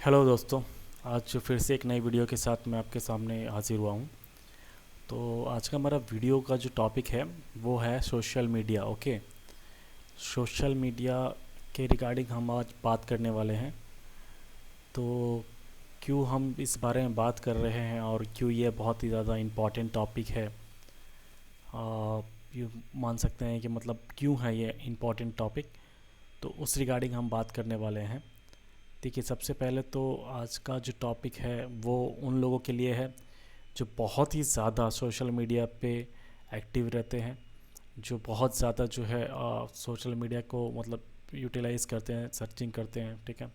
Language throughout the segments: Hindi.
हेलो दोस्तों। आज फिर से एक नई वीडियो के साथ मैं आपके सामने हाजिर हुआ हूँ। तो आज का हमारा वीडियो का जो टॉपिक है वो है social media. Okay, social media के रिगार्डिंग हम आज बात करने वाले हैं। तो क्यों हम इस बारे में बात कर रहे हैं और क्यों ये बहुत ही ज़्यादा इम्पॉर्टेंट टॉपिक है, ये मान सकते हैं कि मतलब क्यों है ये इम्पॉर्टेंट टॉपिक, तो उस रिगार्डिंग हम बात करने वाले हैं। देखिए, सबसे पहले तो आज का जो टॉपिक है वो उन लोगों के लिए है जो बहुत ही ज़्यादा सोशल मीडिया पे एक्टिव रहते हैं, जो बहुत ज़्यादा जो है सोशल मीडिया को मतलब यूटिलाइज़ करते हैं, सर्चिंग करते हैं। ठीक है,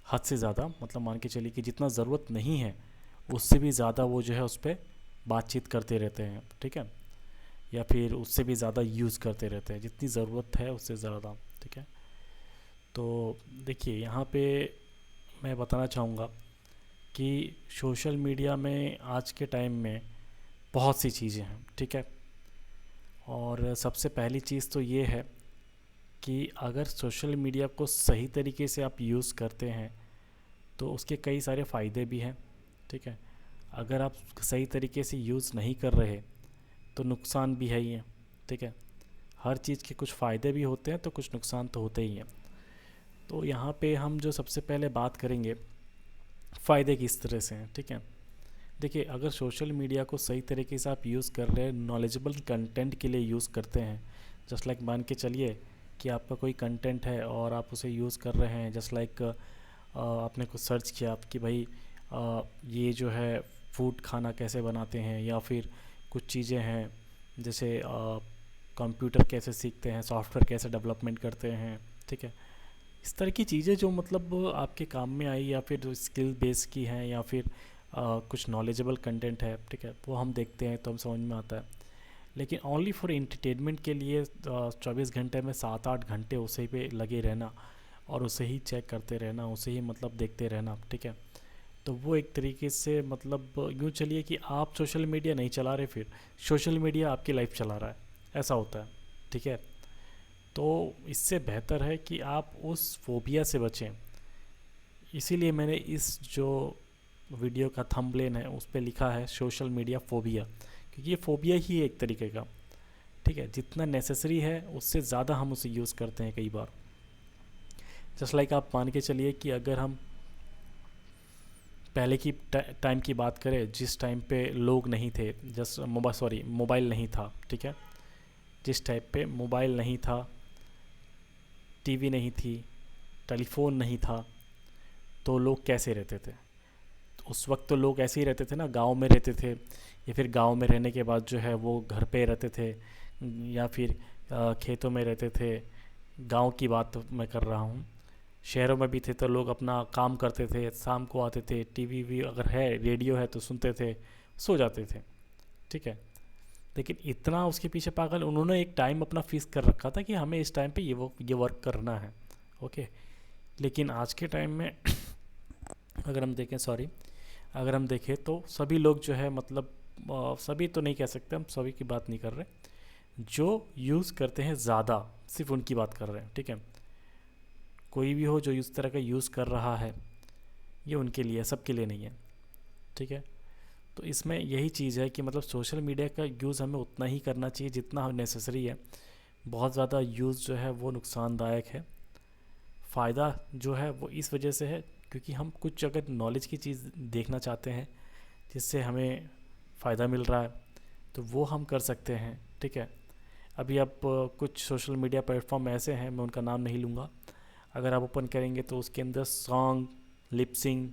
हद से ज़्यादा, मतलब मान के चलिए कि जितना ज़रूरत नहीं है उससे भी ज़्यादा वो जो है उस पर बातचीत करते रहते हैं। ठीक है, या फिर उससे भी ज़्यादा यूज़ करते रहते हैं, जितनी ज़रूरत है उससे ज़्यादा। ठीक है, तो देखिए यहाँ पे मैं बताना चाहूँगा कि सोशल मीडिया में आज के टाइम में बहुत सी चीज़ें हैं। ठीक है, और सबसे पहली चीज़ तो ये है कि अगर सोशल मीडिया को सही तरीके से आप यूज़ करते हैं तो उसके कई सारे फ़ायदे भी हैं। ठीक है, अगर आप सही तरीके से यूज़ नहीं कर रहे तो नुकसान भी है ही है। ठीक है, हर चीज़ के कुछ फ़ायदे भी होते हैं तो कुछ नुकसान तो होते ही हैं। तो यहाँ पे हम जो सबसे पहले बात करेंगे फ़ायदे किस तरह से हैं। ठीक है, देखिए, अगर सोशल मीडिया को सही तरीके से आप यूज़ कर रहे हैं, नॉलेजेबल कंटेंट के लिए यूज़ करते हैं, जस्ट लाइक मान के चलिए कि आपका कोई कंटेंट है और आप उसे यूज़ कर रहे हैं, जस्ट लाइक आपने कुछ सर्च किया कि भाई ये जो है फूड खाना कैसे बनाते हैं, या फिर कुछ चीज़ें हैं जैसे कंप्यूटर कैसे सीखते हैं, सॉफ्टवेयर कैसे डेवलपमेंट करते हैं। ठीक है, इस तरह की चीज़ें जो मतलब आपके काम में आई, या फिर स्किल बेस की हैं, या फिर कुछ नॉलेजेबल कंटेंट है। ठीक है, वो हम देखते हैं तो हम समझ में आता है। लेकिन ओनली फॉर एंटरटेनमेंट के लिए 24 घंटे में 7-8 घंटे उसे पे लगे रहना और उसे ही चेक करते रहना, उसे ही मतलब देखते रहना। ठीक है, तो वो एक तरीके से मतलब यूँ चलिए कि आप सोशल मीडिया नहीं चला रहे, फिर सोशल मीडिया आपकी लाइफ चला रहा है, ऐसा होता है। ठीक है, तो इससे बेहतर है कि आप उस फोबिया से बचें। इसीलिए मैंने इस जो वीडियो का थंबनेल है उस पर लिखा है सोशल मीडिया फोबिया, क्योंकि ये फोबिया ही है एक तरीके का। ठीक है, जितना नेसेसरी है उससे ज़्यादा हम उसे यूज़ करते हैं कई बार। जस्ट लाइक आप मान के चलिए कि अगर हम पहले की टाइम की बात करें, जिस टाइम पे लोग नहीं थे, जस्ट मोबाइल नहीं था। ठीक है, जिस टाइप पे मोबाइल नहीं था, टीवी नहीं थी, टेलीफोन नहीं था, तो लोग कैसे रहते थे? उस वक्त तो लोग ऐसे ही रहते थे ना, गांव में रहते थे, या फिर गांव में रहने के बाद जो है वो घर पे रहते थे, या फिर खेतों में रहते थे। गांव की बात मैं कर रहा हूँ। शहरों में भी थे तो लोग अपना काम करते थे, शाम को आते थे, टीवी भी अगर है, रेडियो है तो सुनते थे, सो जाते थे। ठीक है, लेकिन इतना उसके पीछे पागल, उन्होंने एक टाइम अपना फिक्स कर रखा था कि हमें इस टाइम पे ये वर्क करना है। ओके, लेकिन आज के टाइम में अगर हम देखें, अगर हम देखें तो सभी लोग जो है मतलब सभी तो नहीं कह सकते, हम सभी की बात नहीं कर रहे, जो यूज़ करते हैं ज़्यादा सिर्फ उनकी बात कर रहे हैं। ठीक है, कोई भी हो जो इस तरह का यूज़ कर रहा है, ये उनके लिए, सबके लिए नहीं है। ठीक है, तो इसमें यही चीज़ है कि मतलब सोशल मीडिया का यूज़ हमें उतना ही करना चाहिए जितना नेसेसरी है। बहुत ज़्यादा यूज़ जो है वो नुकसानदायक है। फ़ायदा जो है वो इस वजह से है क्योंकि हम कुछ अगर नॉलेज की चीज़ देखना चाहते हैं जिससे हमें फ़ायदा मिल रहा है तो वो हम कर सकते हैं। ठीक है, अभी आप कुछ सोशल मीडिया प्लेटफॉर्म ऐसे हैं, मैं उनका नाम नहीं लूँगा, अगर आप ओपन करेंगे तो उसके अंदर सॉन्ग, लिपसिंग,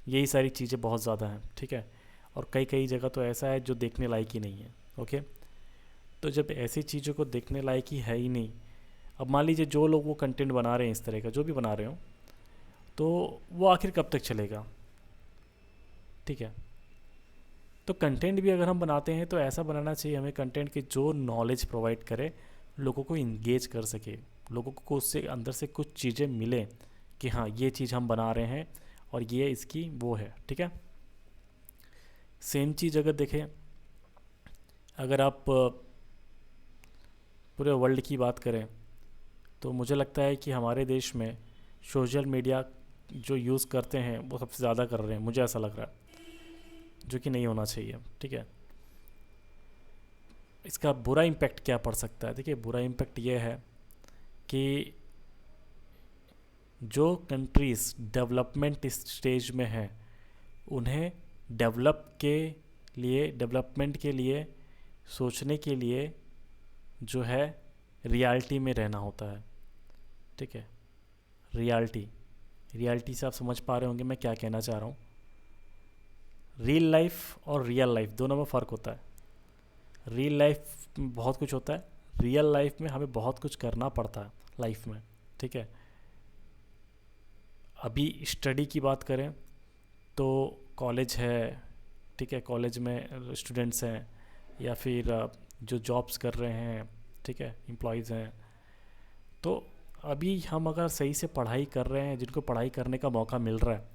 यही सारी चीज़ें बहुत ज़्यादा हैं। ठीक है, और कई कई जगह तो ऐसा है जो देखने लायक ही नहीं है। ओके, तो जब ऐसी चीज़ों को देखने लायक ही है ही नहीं, अब मान लीजिए जो लोग वो कंटेंट बना रहे हैं, इस तरह का जो भी बना रहे हो, तो वो आखिर कब तक चलेगा? ठीक है, तो कंटेंट भी अगर हम बनाते हैं तो ऐसा बनाना चाहिए हमें कंटेंट की जो नॉलेज प्रोवाइड करे, लोगों को इंगेज कर सके, लोगों को उससे अंदर से कुछ चीज़ें मिलें कि हाँ ये चीज़ हम बना रहे हैं और ये इसकी वो है। ठीक है, सेम चीज़ अगर देखें, अगर आप पूरे वर्ल्ड की बात करें तो मुझे लगता है कि हमारे देश में सोशल मीडिया जो यूज़ करते हैं वो सबसे ज़्यादा कर रहे हैं, मुझे ऐसा लग रहा है, जो कि नहीं होना चाहिए। ठीक है, इसका बुरा इम्पैक्ट क्या पड़ सकता है? देखिए, बुरा इम्पैक्ट ये है कि जो कंट्रीज़ डेवलपमेंट स्टेज में हैं उन्हें डेवलपमेंट के लिए सोचने के लिए जो है रियलिटी में रहना होता है। ठीक है, रियलिटी से आप समझ पा रहे होंगे मैं क्या कहना चाह रहा हूँ। रियल लाइफ और रियल लाइफ दोनों में फ़र्क होता है। रियल लाइफ में बहुत कुछ होता है, रियल लाइफ में हमें बहुत कुछ करना पड़ता है लाइफ में। ठीक है, अभी स्टडी की बात करें तो कॉलेज है, ठीक है, कॉलेज में स्टूडेंट्स हैं या फिर जो जॉब्स कर रहे हैं, ठीक है, एम्प्लॉयज़ हैं, तो अभी हम अगर सही से पढ़ाई कर रहे हैं, जिनको पढ़ाई करने का मौका मिल रहा है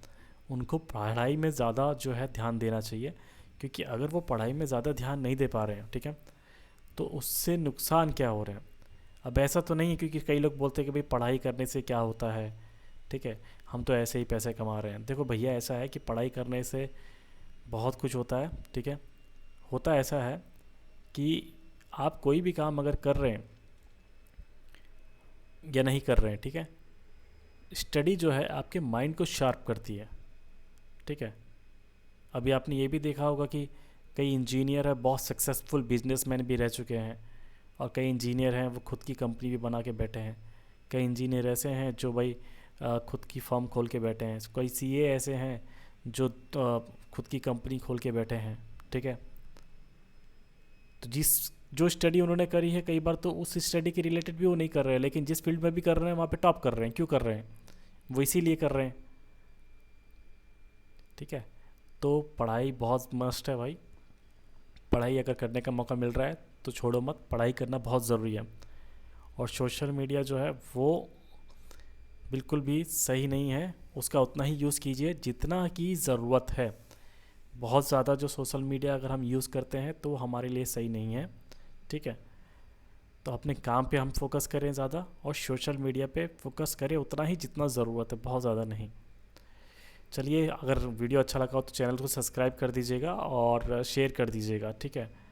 उनको पढ़ाई में ज़्यादा जो है ध्यान देना चाहिए, क्योंकि अगर वो पढ़ाई में ज़्यादा ध्यान नहीं दे पा रहे हैं, ठीक है, तो उससे नुकसान क्या हो रहे हैं। अब ऐसा तो नहीं है, क्योंकि कई लोग बोलते हैं कि भाई पढ़ाई करने से क्या होता है, ठीक है, हम तो ऐसे ही पैसे कमा रहे हैं। देखो भैया, ऐसा है कि पढ़ाई करने से बहुत कुछ होता है। ठीक है, होता ऐसा है कि आप कोई भी काम अगर कर रहे हैं या नहीं कर रहे हैं, ठीक है, स्टडी जो है आपके माइंड को शार्प करती है। ठीक है, अभी आपने ये भी देखा होगा कि कई इंजीनियर है, बहुत सक्सेसफुल बिजनेसमैन भी रह चुके हैं, और कई इंजीनियर हैं वो खुद की कंपनी भी बना के बैठे हैं। कई इंजीनियर ऐसे हैं जो भाई खुद की फर्म खोल के बैठे हैं। कई सीए ऐसे हैं जो खुद की कंपनी खोल के बैठे हैं। ठीक है, तो जो स्टडी उन्होंने करी है, कई बार तो उस स्टडी के रिलेटेड भी वो नहीं कर रहे हैं, लेकिन जिस फील्ड में भी कर रहे हैं वहाँ पे टॉप कर रहे हैं। क्यों कर रहे हैं? वो इसीलिए कर रहे हैं। ठीक है, तो पढ़ाई बहुत मस्ट है भाई। पढ़ाई अगर करने का मौका मिल रहा है तो छोड़ो मत, पढ़ाई करना बहुत ज़रूरी है। और सोशल मीडिया जो है वो बिल्कुल भी सही नहीं है, उसका उतना ही यूज़ कीजिए जितना की ज़रूरत है। बहुत ज़्यादा जो सोशल मीडिया अगर हम यूज़ करते हैं तो हमारे लिए सही नहीं है। ठीक है, तो अपने काम पे हम फोकस करें ज़्यादा, और सोशल मीडिया पे फोकस करें उतना ही जितना ज़रूरत है, बहुत ज़्यादा नहीं। चलिए, अगर वीडियो अच्छा लगा हो तो चैनल को सब्सक्राइब कर दीजिएगा और शेयर कर दीजिएगा। ठीक है।